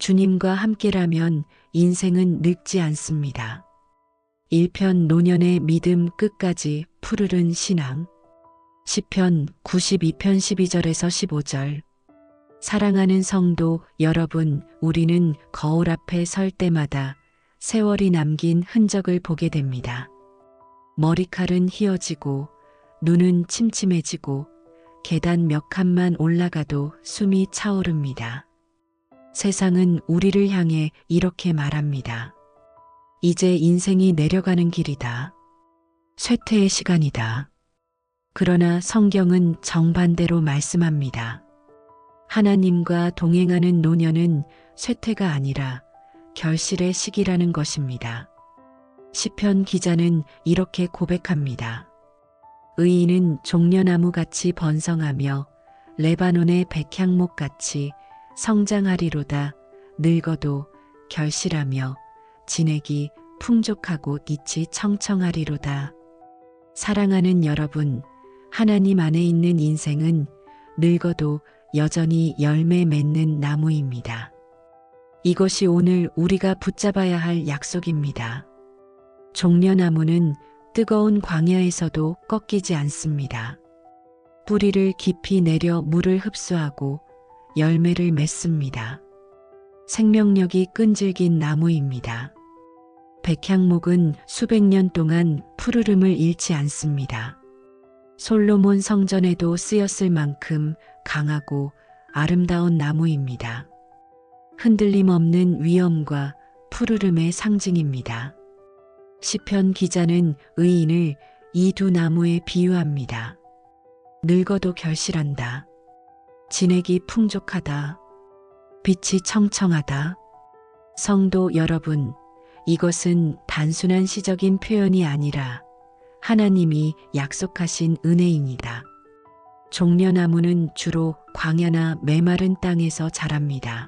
주님과 함께라면 인생은 늙지 않습니다. 1편 노년의 믿음 끝까지 푸르른 신앙. 시편 92편 12절에서 15절. 사랑하는 성도 여러분, 우리는 거울 앞에 설 때마다 세월이 남긴 흔적을 보게 됩니다. 머리칼은 휘어지고 눈은 침침해지고 계단 몇 칸만 올라가도 숨이 차오릅니다. 세상은 우리를 향해 이렇게 말합니다. 이제 인생이 내려가는 길이다. 쇠퇴의 시간이다. 그러나 성경은 정반대로 말씀합니다. 하나님과 동행하는 노년은 쇠퇴가 아니라 결실의 시기라는 것입니다. 시편 기자는 이렇게 고백합니다. 의인은 종려나무같이 번성하며 레바논의 백향목같이 성장하리로다. 늙어도 결실하며 진액이 풍족하고 잎이 청청하리로다. 사랑하는 여러분, 하나님 안에 있는 인생은 늙어도 여전히 열매 맺는 나무입니다. 이것이 오늘 우리가 붙잡아야 할 약속입니다. 종려나무는 뜨거운 광야에서도 꺾이지 않습니다. 뿌리를 깊이 내려 물을 흡수하고 열매를 맺습니다. 생명력이 끈질긴 나무입니다. 백향목은 수백 년 동안 푸르름을 잃지 않습니다. 솔로몬 성전에도 쓰였을 만큼 강하고 아름다운 나무입니다. 흔들림 없는 위엄과 푸르름의 상징입니다. 시편 기자는 의인을 이 두 나무에 비유합니다. 늙어도 결실한다. 진액이 풍족하다. 빛이 청청하다. 성도 여러분, 이것은 단순한 시적인 표현이 아니라 하나님이 약속하신 은혜입니다. 종려나무는 주로 광야나 메마른 땅에서 자랍니다.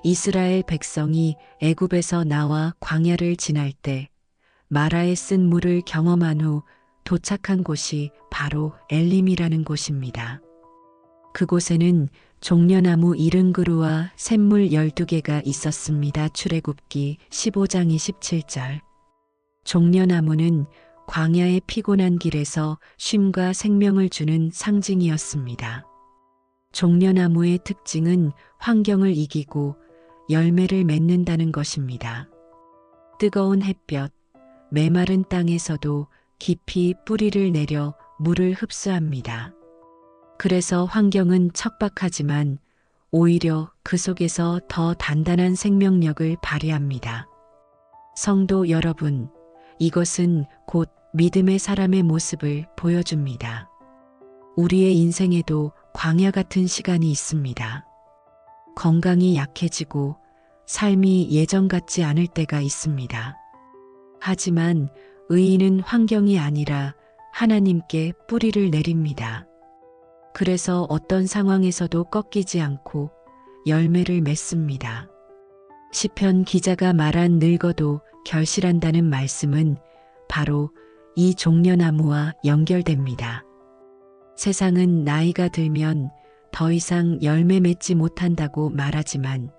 이스라엘 백성이 애굽에서 나와 광야를 지날 때 마라에 쓴 물을 경험한 후 도착한 곳이 바로 엘림이라는 곳입니다. 그곳에는 종려나무 70그루와 샘물 12개가 있었습니다. 출애굽기 15장 27절. 종려나무는 광야의 피곤한 길에서 쉼과 생명을 주는 상징이었습니다. 종려나무의 특징은 환경을 이기고 열매를 맺는다는 것입니다. 뜨거운 햇볕, 메마른 땅에서도 깊이 뿌리를 내려 물을 흡수합니다. 그래서 환경은 척박하지만 오히려 그 속에서 더 단단한 생명력을 발휘합니다. 성도 여러분, 이것은 곧 믿음의 사람의 모습을 보여줍니다. 우리의 인생에도 광야 같은 시간이 있습니다. 건강이 약해지고 삶이 예전 같지 않을 때가 있습니다. 하지만 의인은 환경이 아니라 하나님께 뿌리를 내립니다. 그래서 어떤 상황에서도 꺾이지 않고 열매를 맺습니다. 시편 기자가 말한 늙어도 결실한다는 말씀은 바로 이 종려나무와 연결됩니다. 세상은 나이가 들면 더 이상 열매 맺지 못한다고 말하지만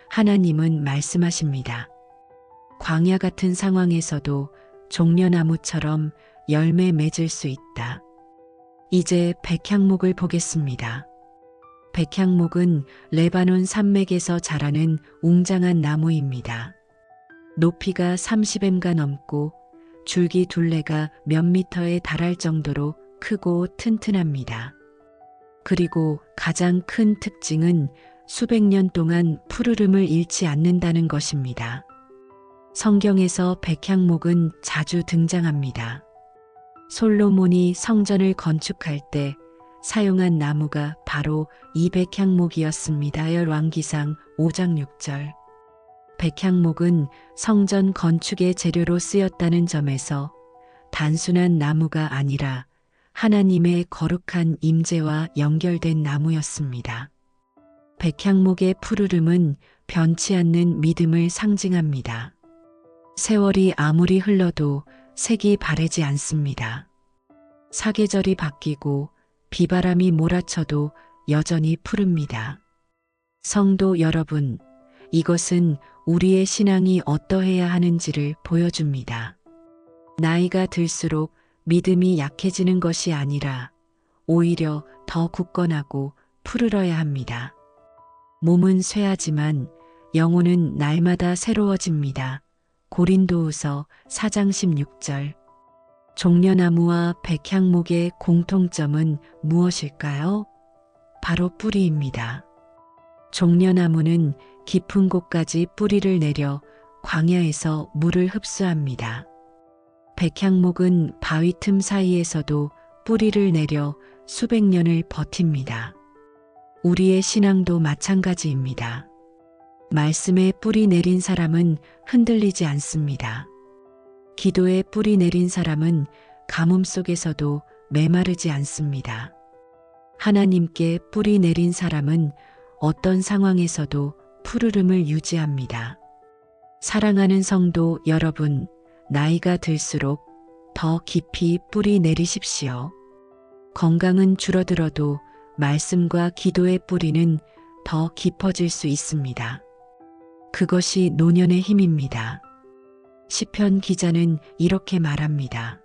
하나님은 말씀하십니다. 광야 같은 상황에서도 종려나무처럼 열매 맺을 수 있다. 이제 백향목을 보겠습니다. 백향목은 레바논 산맥에서 자라는 웅장한 나무입니다. 높이가 30m가 넘고 줄기 둘레가 몇 미터에 달할 정도로 크고 튼튼합니다. 그리고 가장 큰 특징은 수백 년 동안 푸르름을 잃지 않는다는 것입니다. 성경에서 백향목은 자주 등장합니다. 솔로몬이 성전을 건축할 때 사용한 나무가 바로 이 백향목이었습니다. 열왕기상 5장 6절. 백향목은 성전 건축의 재료로 쓰였다는 점에서 단순한 나무가 아니라 하나님의 거룩한 임재와 연결된 나무였습니다. 백향목의 푸르름은 변치 않는 믿음을 상징합니다. 세월이 아무리 흘러도 색이 바래지 않습니다. 사계절이 바뀌고 비바람이 몰아쳐도 여전히 푸릅니다. 성도 여러분, 이것은 우리의 신앙이 어떠해야 하는지를 보여줍니다. 나이가 들수록 믿음이 약해지는 것이 아니라 오히려 더 굳건하고 푸르러야 합니다. 몸은 쇠하지만 영혼은 날마다 새로워집니다. 고린도후서 4장 16절. 종려나무와 백향목의 공통점은 무엇일까요? 바로 뿌리입니다. 종려나무는 깊은 곳까지 뿌리를 내려 광야에서 물을 흡수합니다. 백향목은 바위 틈 사이에서도 뿌리를 내려 수백 년을 버팁니다. 우리의 신앙도 마찬가지입니다. 말씀에 뿌리 내린 사람은 흔들리지 않습니다. 기도에 뿌리 내린 사람은 가뭄 속에서도 메마르지 않습니다. 하나님께 뿌리 내린 사람은 어떤 상황에서도 푸르름을 유지합니다. 사랑하는 성도 여러분, 나이가 들수록 더 깊이 뿌리 내리십시오. 건강은 줄어들어도 말씀과 기도의 뿌리는 더 깊어질 수 있습니다. 그것이 노년의 힘입니다. 시편 기자는 이렇게 말합니다.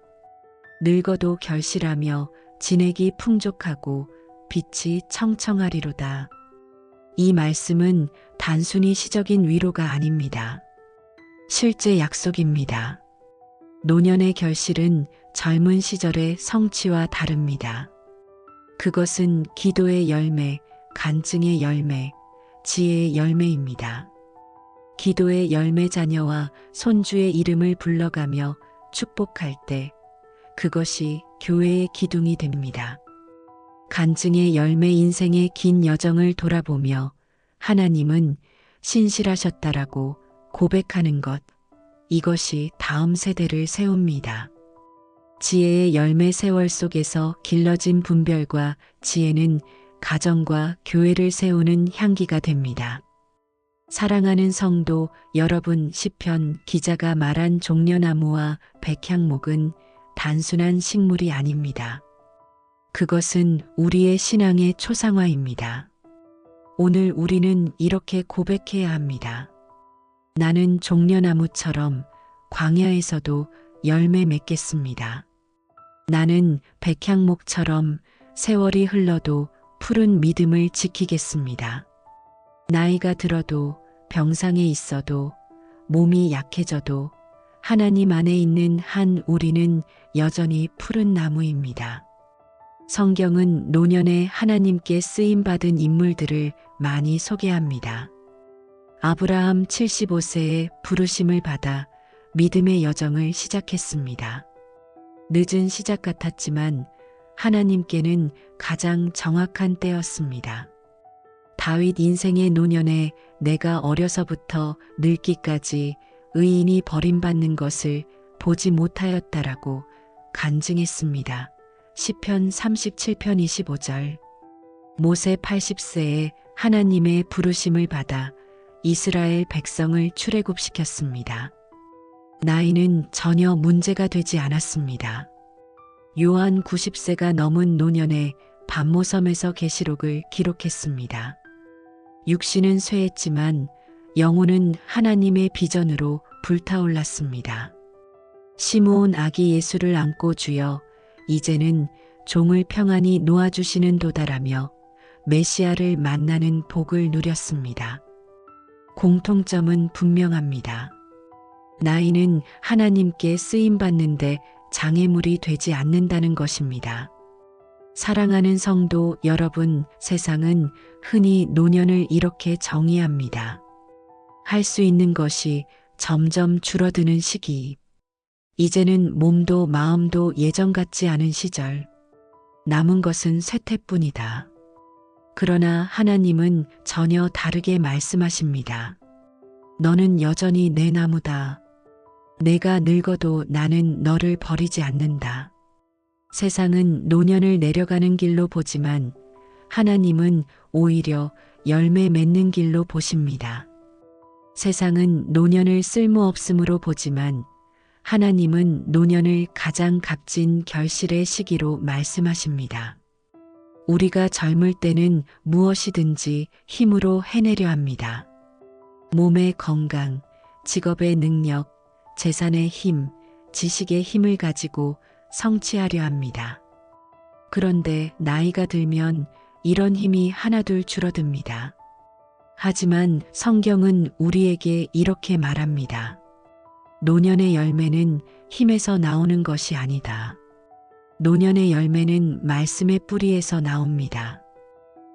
늙어도 결실하며 진액이 풍족하고 빛이 청청하리로다. 이 말씀은 단순히 시적인 위로가 아닙니다. 실제 약속입니다. 노년의 결실은 젊은 시절의 성취와 다릅니다. 그것은 기도의 열매, 간증의 열매, 지혜의 열매입니다. 기도의 열매 자녀와 손주의 이름을 불러가며 축복할 때 그것이 교회의 기둥이 됩니다. 간증의 열매 인생의 긴 여정을 돌아보며 하나님은 신실하셨다라고 고백하는 것, 이것이 다음 세대를 세웁니다. 지혜의 열매 세월 속에서 길러진 분별과 지혜는 가정과 교회를 세우는 향기가 됩니다. 사랑하는 성도 여러분, 시편 기자가 말한 종려나무와 백향목은 단순한 식물이 아닙니다. 그것은 우리의 신앙의 초상화입니다. 오늘 우리는 이렇게 고백해야 합니다. 나는 종려나무처럼 광야에서도 열매 맺겠습니다. 나는 백향목처럼 세월이 흘러도 푸른 믿음을 지키겠습니다. 나이가 들어도 병상에 있어도 몸이 약해져도 하나님 안에 있는 한 우리는 여전히 푸른 나무입니다. 성경은 노년에 하나님께 쓰임받은 인물들을 많이 소개합니다. 아브라함 75세에 부르심을 받아 믿음의 여정을 시작했습니다. 늦은 시작 같았지만 하나님께는 가장 정확한 때였습니다. 다윗 인생의 노년에 내가 어려서부터 늙기까지 의인이 버림받는 것을 보지 못하였다라고 간증했습니다. 시편 37편 25절. 모세 80세에 하나님의 부르심을 받아 이스라엘 백성을 출애굽시켰습니다. 나이는 전혀 문제가 되지 않았습니다. 요한 90세가 넘은 노년에 반모섬에서 계시록을 기록했습니다. 육신은 쇠했지만 영혼은 하나님의 비전으로 불타올랐습니다. 시므온 아기 예수를 안고 주여 이제는 종을 평안히 놓아주시는 도다라며 메시아를 만나는 복을 누렸습니다. 공통점은 분명합니다. 나이는 하나님께 쓰임받는데 장애물이 되지 않는다는 것입니다. 사랑하는 성도 여러분, 세상은 흔히 노년을 이렇게 정의합니다. 할 수 있는 것이 점점 줄어드는 시기. 이제는 몸도 마음도 예전 같지 않은 시절. 남은 것은 쇠퇴뿐이다. 그러나 하나님은 전혀 다르게 말씀하십니다. 너는 여전히 내 나무다. 내가 늙어도 나는 너를 버리지 않는다. 세상은 노년을 내려가는 길로 보지만 하나님은 오히려 열매 맺는 길로 보십니다. 세상은 노년을 쓸모없음으로 보지만 하나님은 노년을 가장 값진 결실의 시기로 말씀하십니다. 우리가 젊을 때는 무엇이든지 힘으로 해내려 합니다. 몸의 건강, 직업의 능력, 재산의 힘, 지식의 힘을 가지고 성취하려 합니다. 그런데 나이가 들면 이런 힘이 하나둘 줄어듭니다. 하지만 성경은 우리에게 이렇게 말합니다. 노년의 열매는 힘에서 나오는 것이 아니다. 노년의 열매는 말씀의 뿌리에서 나옵니다.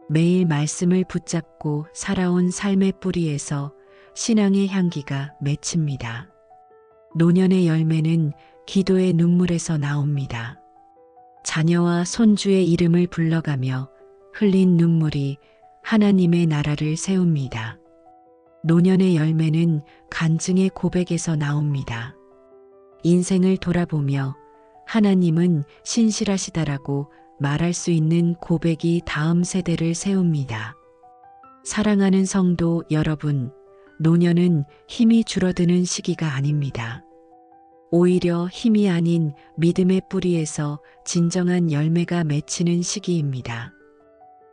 매일 말씀을 붙잡고 살아온 삶의 뿌리에서 신앙의 향기가 맺힙니다. 노년의 열매는 기도의 눈물에서 나옵니다. 자녀와 손주의 이름을 불러가며 흘린 눈물이 하나님의 나라를 세웁니다. 노년의 열매는 간증의 고백에서 나옵니다. 인생을 돌아보며 하나님은 신실하시다라고 말할 수 있는 고백이 다음 세대를 세웁니다. 사랑하는 성도 여러분, 노년은 힘이 줄어드는 시기가 아닙니다. 오히려 힘이 아닌 믿음의 뿌리에서 진정한 열매가 맺히는 시기입니다.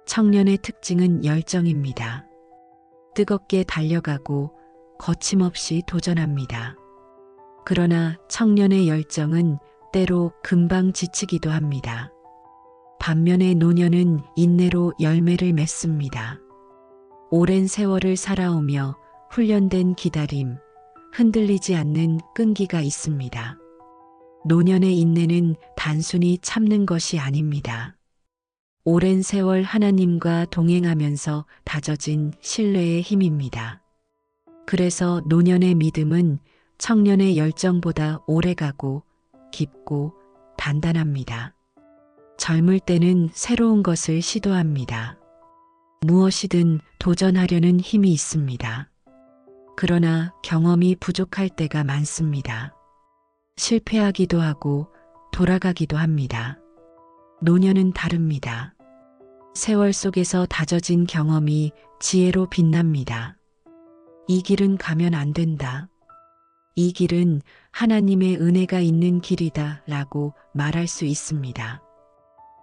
청년의 특징은 열정입니다. 뜨겁게 달려가고 거침없이 도전합니다. 그러나 청년의 열정은 때로 금방 지치기도 합니다. 반면에 노년은 인내로 열매를 맺습니다. 오랜 세월을 살아오며 훈련된 기다림, 흔들리지 않는 끈기가 있습니다. 노년의 인내는 단순히 참는 것이 아닙니다. 오랜 세월 하나님과 동행하면서 다져진 신뢰의 힘입니다. 그래서 노년의 믿음은 청년의 열정보다 오래가고 깊고 단단합니다. 젊을 때는 새로운 것을 시도합니다. 무엇이든 도전하려는 힘이 있습니다. 그러나 경험이 부족할 때가 많습니다. 실패하기도 하고 돌아가기도 합니다. 노년은 다릅니다. 세월 속에서 다져진 경험이 지혜로 빛납니다. 이 길은 가면 안 된다. 이 길은 하나님의 은혜가 있는 길이다 라고 말할 수 있습니다.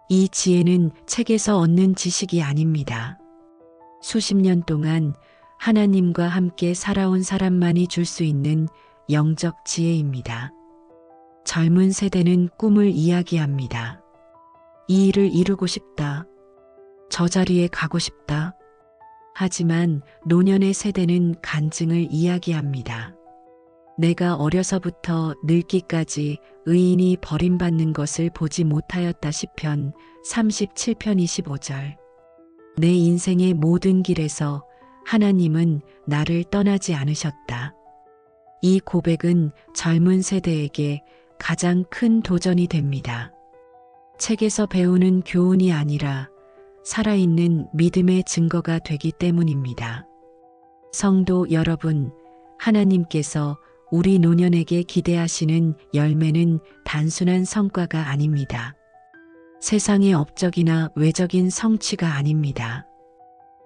이 지혜는 책에서 얻는 지식이 아닙니다. 수십 년 동안 하나님과 함께 살아온 사람만이 줄 수 있는 영적 지혜입니다. 젊은 세대는 꿈을 이야기합니다. 이 일을 이루고 싶다. 저 자리에 가고 싶다. 하지만 노년의 세대는 간증을 이야기합니다. 내가 어려서부터 늙기까지 의인이 버림받는 것을 보지 못하였다. 시편 37편 25절. 내 인생의 모든 길에서 하나님은 나를 떠나지 않으셨다. 이 고백은 젊은 세대에게 가장 큰 도전이 됩니다. 책에서 배우는 교훈이 아니라 살아있는 믿음의 증거가 되기 때문입니다. 성도 여러분, 하나님께서 우리 노년에게 기대하시는 열매는 단순한 성과가 아닙니다. 세상의 업적이나 외적인 성취가 아닙니다.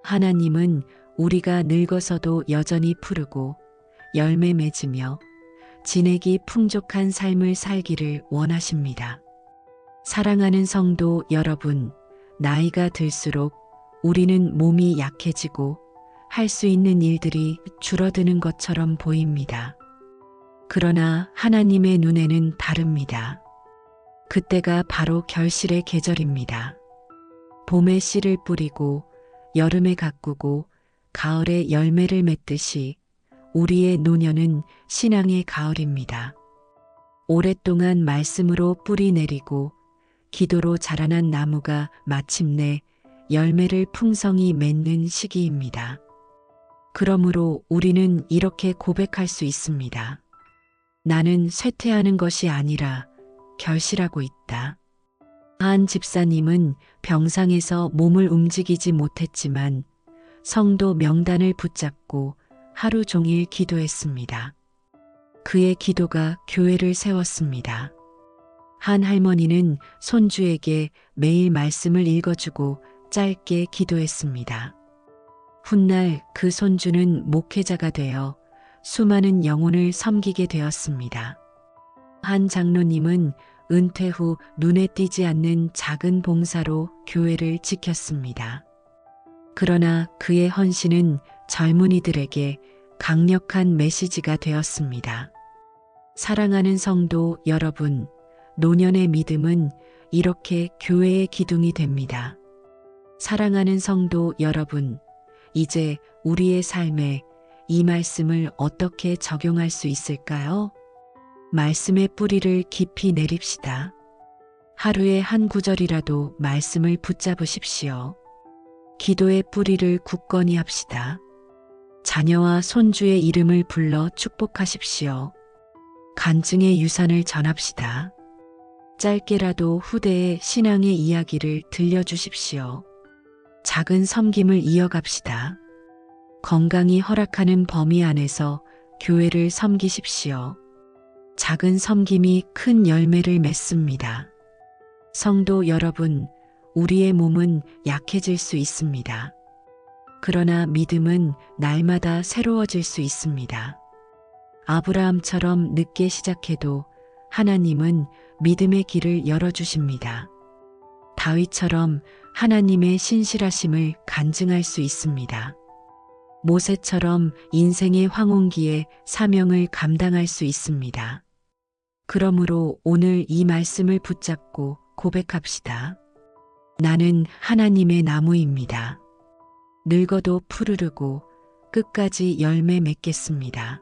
하나님은 우리가 늙어서도 여전히 푸르고 열매 맺으며 진액이 풍족한 삶을 살기를 원하십니다. 사랑하는 성도 여러분, 나이가 들수록 우리는 몸이 약해지고 할 수 있는 일들이 줄어드는 것처럼 보입니다. 그러나 하나님의 눈에는 다릅니다. 그때가 바로 결실의 계절입니다. 봄에 씨를 뿌리고 여름에 가꾸고 가을에 열매를 맺듯이 우리의 노년은 신앙의 가을입니다. 오랫동안 말씀으로 뿌리 내리고 기도로 자라난 나무가 마침내 열매를 풍성히 맺는 시기입니다. 그러므로 우리는 이렇게 고백할 수 있습니다. 나는 쇠퇴하는 것이 아니라 결실하고 있다. 한 집사님은 병상에서 몸을 움직이지 못했지만 성도 명단을 붙잡고 하루 종일 기도했습니다. 그의 기도가 교회를 세웠습니다. 한 할머니는 손주에게 매일 말씀을 읽어주고 짧게 기도했습니다. 훗날 그 손주는 목회자가 되어 수많은 영혼을 섬기게 되었습니다. 한 장로님은 은퇴 후 눈에 띄지 않는 작은 봉사로 교회를 지켰습니다. 그러나 그의 헌신은 젊은이들에게 강력한 메시지가 되었습니다. 사랑하는 성도 여러분, 노년의 믿음은 이렇게 교회의 기둥이 됩니다. 사랑하는 성도 여러분, 이제 우리의 삶에 이 말씀을 어떻게 적용할 수 있을까요? 말씀의 뿌리를 깊이 내립시다. 하루에 한 구절이라도 말씀을 붙잡으십시오. 기도의 뿌리를 굳건히 합시다. 자녀와 손주의 이름을 불러 축복하십시오. 간증의 유산을 전합시다. 짧게라도 후대에 신앙의 이야기를 들려주십시오. 작은 섬김을 이어갑시다. 건강이 허락하는 범위 안에서 교회를 섬기십시오. 작은 섬김이 큰 열매를 맺습니다. 성도 여러분, 우리의 몸은 약해질 수 있습니다. 그러나 믿음은 날마다 새로워질 수 있습니다. 아브라함처럼 늦게 시작해도 하나님은 믿음의 길을 열어주십니다. 다윗처럼 하나님의 신실하심을 간증할 수 있습니다. 모세처럼 인생의 황혼기에 사명을 감당할 수 있습니다. 그러므로 오늘 이 말씀을 붙잡고 고백합시다. 나는 하나님의 나무입니다. 늙어도 푸르르고 끝까지 열매 맺겠습니다.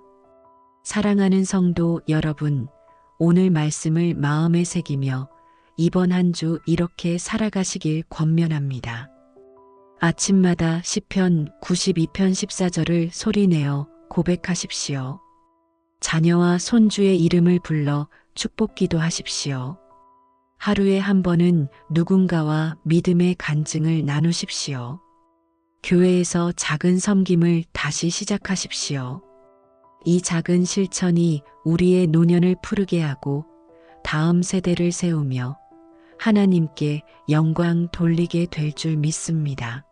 사랑하는 성도 여러분, 오늘 말씀을 마음에 새기며 이번 한 주 이렇게 살아가시길 권면합니다. 아침마다 시편 92편 14절을 소리내어 고백하십시오. 자녀와 손주의 이름을 불러 축복기도 하십시오. 하루에 한 번은 누군가와 믿음의 간증을 나누십시오. 교회에서 작은 섬김을 다시 시작하십시오. 이 작은 실천이 우리의 노년을 푸르게 하고 다음 세대를 세우며 하나님께 영광 돌리게 될 줄 믿습니다.